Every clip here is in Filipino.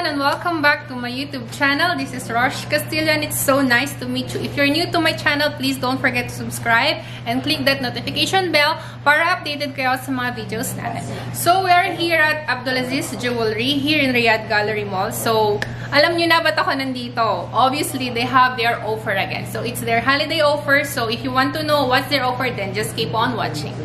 and welcome back to my YouTube channel. This is Rosh Castillo and it's so nice to meet you. If you're new to my channel, please don't forget to subscribe and click that notification bell para updated kayo sa mga videos natin. So, we are here at Abdulaziz Jewelry here in Riyadh Gallery Mall. So, alam nyo na ba't ako nandito? Obviously, they have their offer again. So, it's their holiday offer. So, if you want to know what's their offer, then just keep on watching.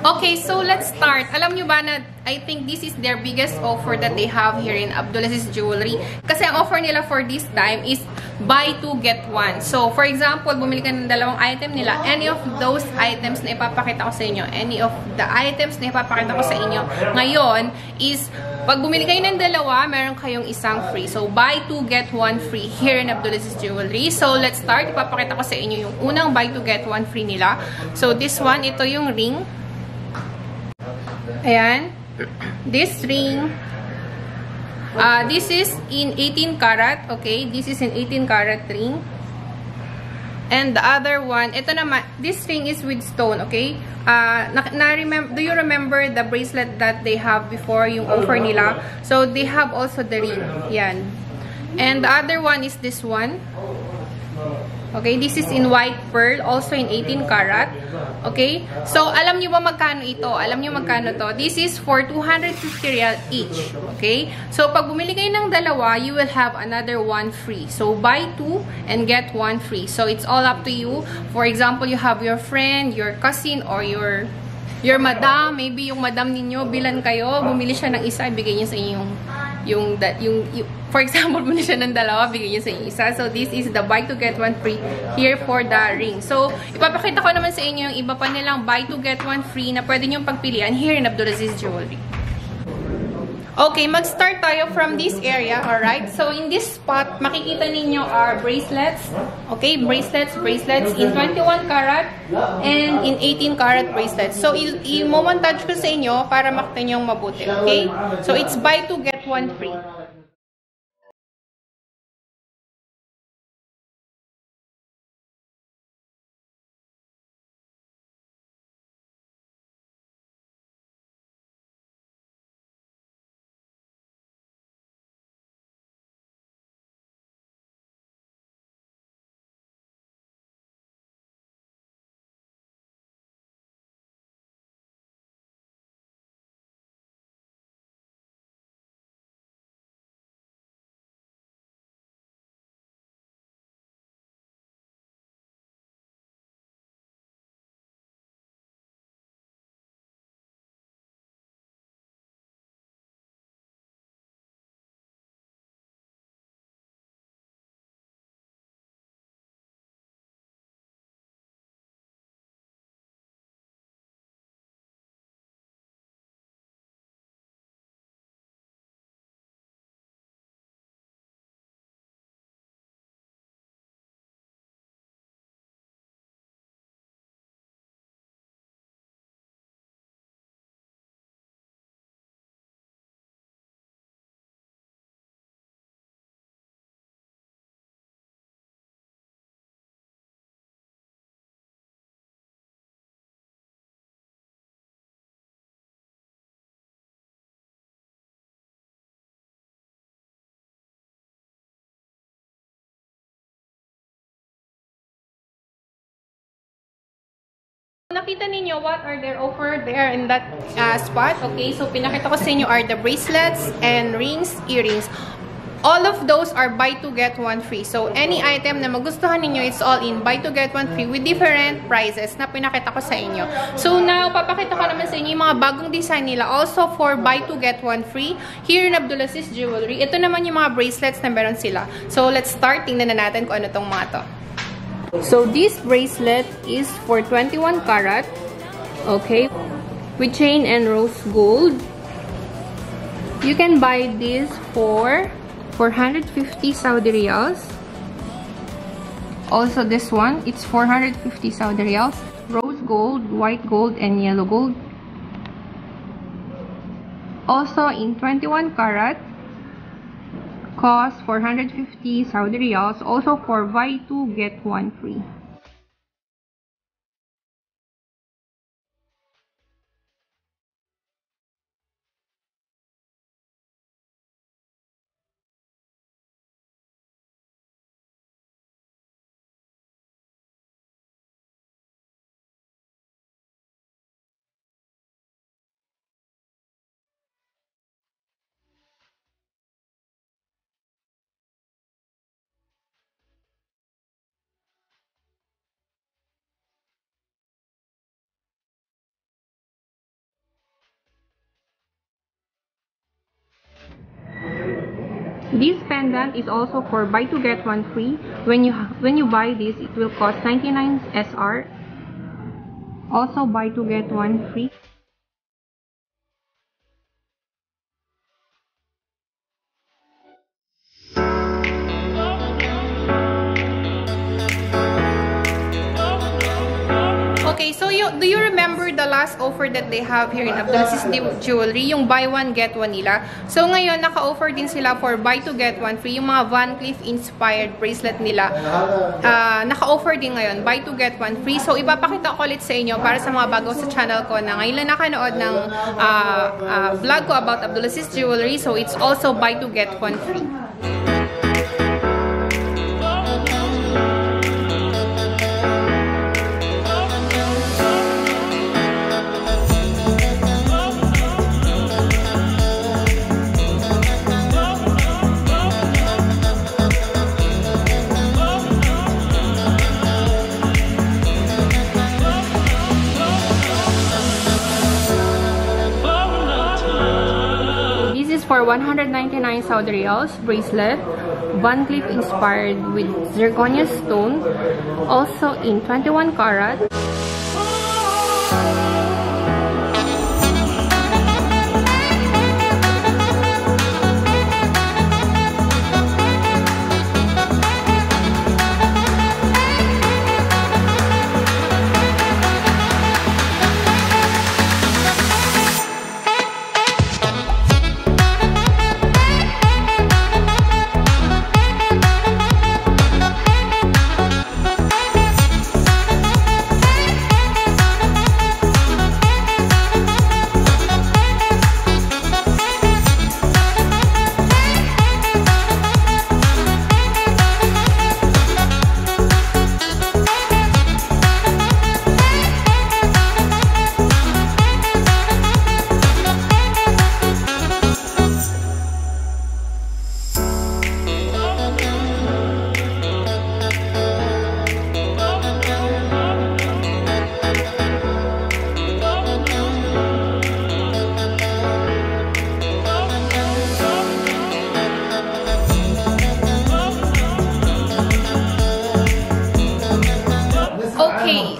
Okay, so let's start. Alam nyo ba na I think this is their biggest offer that they have here in Abdulaziz Jewelry. Kasi ang offer nila for this time is buy two, get one. So, for example, bumili ka ng dalawang item nila. Any of those items na ipapakita ko sa inyo, any of the items na ipapakita ko sa inyo ngayon is, pag bumili kayo ng dalawa, meron kayong isang free. So, buy two, get one free here in Abdulaziz Jewelry. So, let's start. Ipapakita ko sa inyo yung unang buy two, get one free nila. So, this one, ito yung ring. Ayan. This ring, this is in 18 karat, okay? This is an 18 karat ring. And the other one, ito naman, this ring is with stone, okay? Do you remember the bracelet that they have before, yung offer nila? So, they have also the ring. Yan. And the other one is this one. Okay, this is in white pearl, also in 18 karat. Okay, so alam nyo ba magkano ito? Alam nyo magkano to? This is for 250 riyal each. Okay, so pag bumili kayo ng dalawa, you will have another one free. So buy two and get one free. So it's all up to you. For example, you have your friend, your cousin, or your madam. Maybe yung madam ninyo, bilan kayo, bumili siya ng isa, ibigay niyo sa inyo for example, bumili siya ng dalawa, bigay niyo sa inyo isa. So, this is the buy to get one free here for the ring. So, ipapakita ko naman sa inyo yung iba pa nilang buy to get one free na pwede nyo pagpilian here in Abdulaziz Jewelry. Okay, mag-start tayo from this area, alright? So, in this spot, makikita ninyo are bracelets. Okay, bracelets in 21 karat and in 18 karat bracelets. So, i-montage ko sa inyo para makita nyo yung mabuti, okay? So, it's buy two, get one free. Nakita ninyo what are their offer there in that spot. Okay, so pinakita ko sa inyo are the bracelets and rings, earrings. All of those are buy two get one free. So any item na magustuhan ninyo, it's all in buy two get one free with different prices na pinakita ko sa inyo. So now, papakita ko naman sa inyo yung mga bagong design nila also for buy two get one free here in Abdulaziz Jewelry. Ito naman yung mga bracelets na meron sila. So let's start. Tingnan na natin kung ano tong mga to. So this bracelet is for 21 karat, okay, with chain and rose gold. You can buy this for 450 Saudi riyals. Also this one, it's 450 Saudi riyals. Rose gold, white gold, and yellow gold. Also in 21 karat, cost 450 Saudi riyals. Also for buy 2 get 1 free. This pendant is also for buy 2 get 1 free. When you buy this, it will cost 99 SR. Also buy 2 get 1 free. Okay, so do you remember the last offer that they have here in Abdulaziz Jewelry? Yung buy 1 get 1 nila. So ngayon, naka-offer din sila for buy 2 get 1 free. Yung mga Van Cleef inspired bracelet nila. Naka-offer din ngayon, buy 2 get 1 free. So ipapakita ko ulit sa inyo para sa mga bago sa channel ko na ngayon lang nakanood ng vlog ko about Abdulaziz Jewelry. So it's also buy 2 get 1 free. For 199 Saudi riyals bracelet, Van Cleef inspired with zirconia stone, also in 21 karat.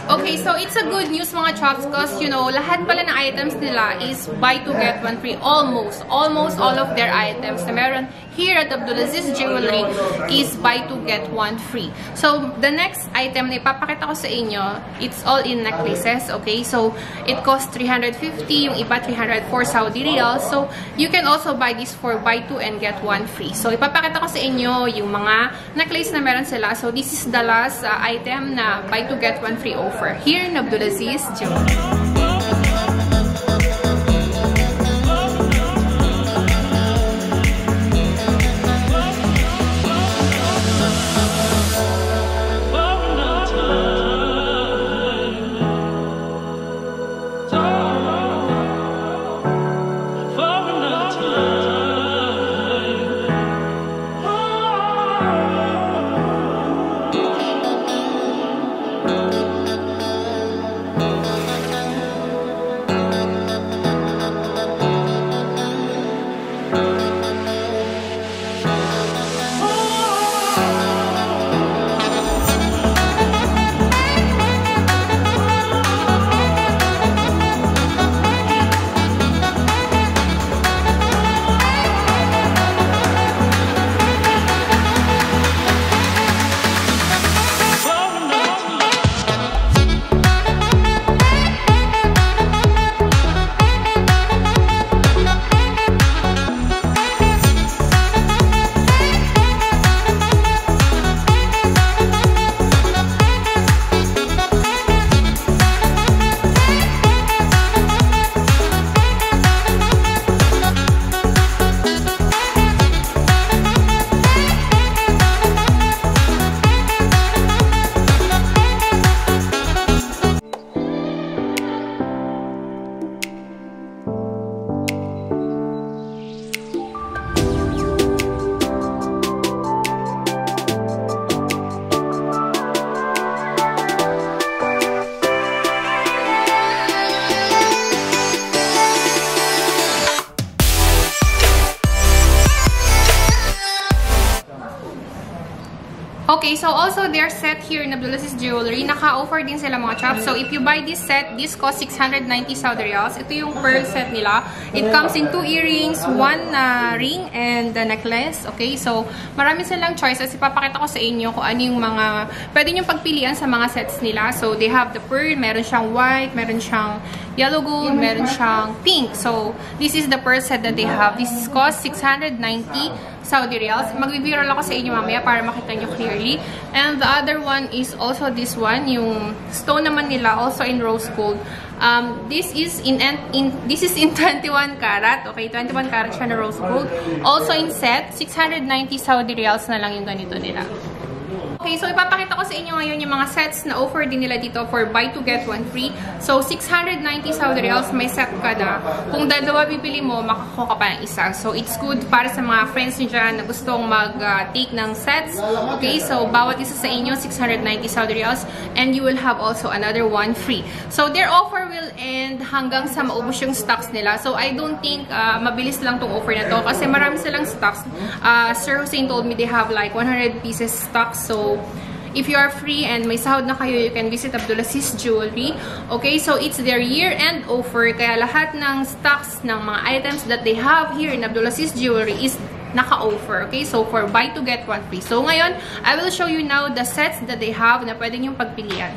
Okay, so it's a good news mga chops because, you know, lahat pala ng items nila is buy 2 get 1 free. Almost all of their items na meron here at Abdulaziz Jewelry is buy 2 get 1 free. So, the next item na ipapakita ko sa inyo, it's all in necklaces, okay? So, it costs 350, yung iba 304 Saudi riyals. So, you can also buy this for buy 2 and get 1 free. So, ipapakita ko sa inyo yung mga necklace na meron sila. So, this is the last item na buy 2 get 1 free offer here in Abdulaziz Jewelry. Okay, so also their set here in Abdulaziz Jewelry, naka-offer din sila mga chops. So if you buy this set, this costs 690 Saudi Riyals. Ito yung pearl set nila. It comes in 2 earrings, 1 ring, and the necklace. Okay, so marami silang choices. Ipapakita ko sa inyo kung ano yung mga pwede nyo pagpilian sa mga sets nila. So they have the pearl, meron siyang white, meron siyang yellow gold, meron siyang pink. So this is the pearl set that they have. This costs 690 Saudi Riyals. Mag-viral ako sa inyo mamaya para makita nyo clearly. And the other one is also this one. Yung stone naman nila, also in rose gold. This is in 21 karat. Okay, 21 karat siya na rose gold. Also in set, 690 Saudi Riyals na lang yung ganito nila. Okay, so ipapakita ko sa inyo ngayon yung mga sets na offer din nila dito for buy to get one free. So 690 Saudi Riyals, may set ka na. Kung dalawa bibili mo, makakuha ka pa ng isa. So it's good para sa mga friends nyo dyan na gustong mag-take ng sets. Okay, so bawat isa sa inyo, 690 Saudi Riyals, and you will have also another one free. So their offer will end hanggang sa maubos yung stocks nila. So I don't think mabilis lang tong offer na to kasi marami silang stocks. Sir Hussein told me they have like 100 pieces stocks. So if you are free and may sahod na kayo, you can visit Abdulaziz Jewelry. Okay, so it's their year-end offer. Kaya lahat ng stocks ng mga items that they have here in Abdulaziz Jewelry is naka-offer. Okay, so for buy to get one free. So ngayon, I will show you now the sets that they have na pwede niyong pagpilian.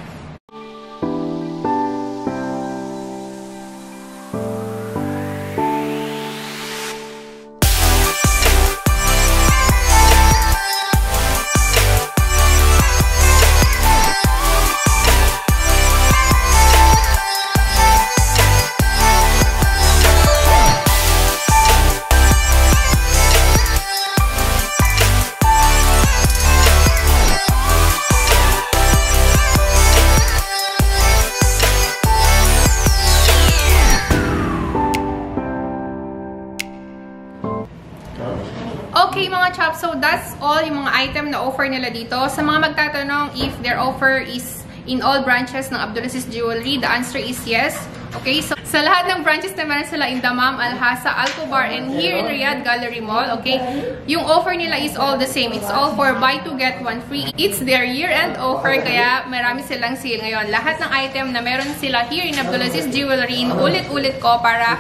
Okay mga chops, so that's all yung mga item na offer nila dito. Sa mga magtatanong if their offer is in all branches ng Abdulaziz Jewelry, the answer is yes. Okay, so sa lahat ng branches na meron sila in Dammam, Al-Hasa, Al-Khobar, and here in Riyadh Gallery Mall, okay, yung offer nila is all the same. It's all for buy to get one free. It's their year-end offer, kaya marami silang sale ngayon. Lahat ng item na meron sila here in Abdulaziz Jewelry, ulit-ulit ko para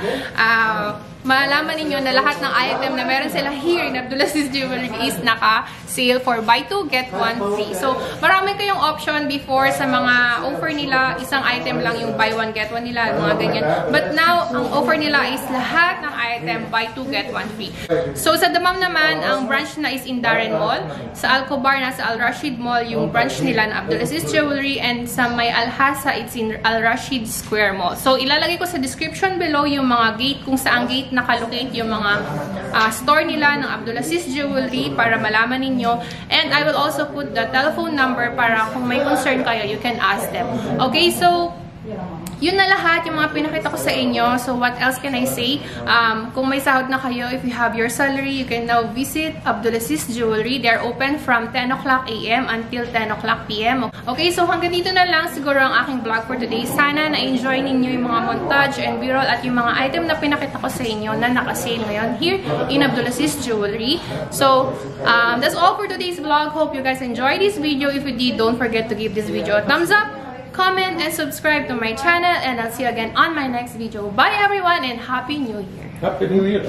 malaman ninyo na lahat ng item na meron sila here in Abdulaziz Jewelry is naka-sale for buy two, get one free. So, marami kayong option before sa mga offer nila. Isang item lang yung buy one, get one nila, mga ganyan. But now, ang offer nila is lahat ng item buy two, get one free. So, sa Dammam naman, ang branch na is in Darren Mall. Sa Al-Khobar, nasa Al-Rashid Mall, yung branch nila na Abdulaziz Jewelry. And sa may Al-Hasa, it's in Al-Rashid Square Mall. So, ilalagay ko sa description below yung mga gate, kung saang gate nakalocate yung mga store nila ng Abdulaziz Jewelry para malaman ninyo. And I will also put the telephone number para kung may concern kayo, you can ask them. Okay, so yun na lahat yung mga pinakita ko sa inyo. So what else can I say? Kung may sahod na kayo, if you have your salary, you can now visit Abdulaziz Jewelry. They're open from 10 o'clock a.m. until 10 o'clock p.m. Okay, so hanggang dito na lang siguro ang aking vlog for today. Sana na-enjoy ninyo yung mga montage and b-roll at yung mga item na pinakita ko sa inyo na naka-sale ngayon here in Abdulaziz Jewelry. So that's all for today's vlog. Hope you guys enjoyed this video. If you did, don't forget to give this video a thumbs up, comment, and subscribe to my channel, and I'll see you again on my next video. Bye everyone, and Happy New Year! Happy New Year!